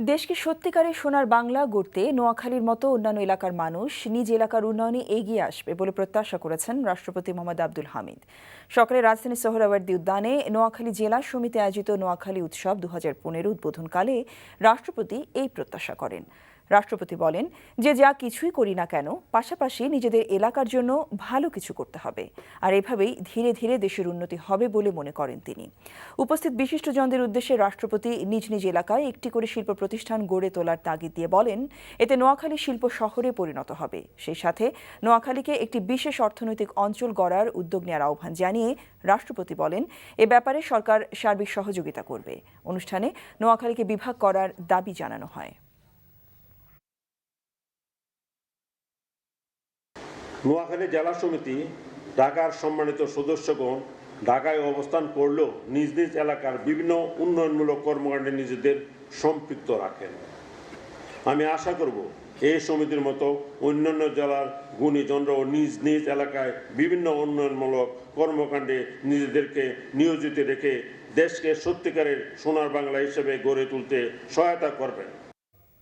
দেশকে সত্যিকারের সোনার বাংলা গড়তে নোয়াখালীর মতো অন্যান্য এলাকার মানুষ নিজ এলাকার উন্নয়নে এগিয়ে আসবে বলে প্রত্যাশা করেছেন রাষ্ট্রপতি মোহাম্মদ আব্দুল হামিদ। সকালে রাজধানী সোহরাওয়ার্দী উদ্যানে নোয়াখালী জেলা সমিতি আয়োজিত নোয়াখালী উৎসব 2015 উদ্বোধনকালে রাষ্ট্রপতি এই প্রত্যাশা করেন। রাষ্ট্রপতি বলেন যে যা কিছুই করি না কেন পাশাপাশি নিজেদের এলাকার জন্য ভালো কিছু করতে হবে, আর এভাবেই ধীরে ধীরে দেশের উন্নতি হবে বলে মনে করেন তিনি। উপস্থিত বিশিষ্টজনদের উদ্দেশ্যে রাষ্ট্রপতি নিজ নিজ এলাকায় একটি করে শিল্প প্রতিষ্ঠান গড়ে তোলার তাগিদ দিয়ে বলেন, এতে নোয়াখালী শিল্প শহরে পরিণত হবে। সেই সাথে নোয়াখালীকে একটি বিশেষ অর্থনৈতিক অঞ্চল গড়ার উদ্যোগ নেওয়ার আহ্বান জানিয়ে রাষ্ট্রপতি বলেন, এ ব্যাপারে সরকার সার্বিক সহযোগিতা করবে। অনুষ্ঠানে নোয়াখালীকে বিভাগ করার দাবি জানানো হয়। নোয়াখালী জেলা সমিতি ঢাকার সম্মানিত সদস্যগণ ঢাকায় অবস্থান করলেও নিজ নিজ এলাকার বিভিন্ন উন্নয়নমূলক কর্মকাণ্ডে নিজেদের সম্পৃক্ত রাখেন। আমি আশা করব এই সমিতির মতো অন্যান্য জেলার গুণীজনরাও নিজ নিজ এলাকায় বিভিন্ন উন্নয়নমূলক কর্মকাণ্ডে নিজেদেরকে নিয়োজিত রেখে দেশকে সত্যিকারের সোনার বাংলা হিসেবে গড়ে তুলতে সহায়তা করবেন।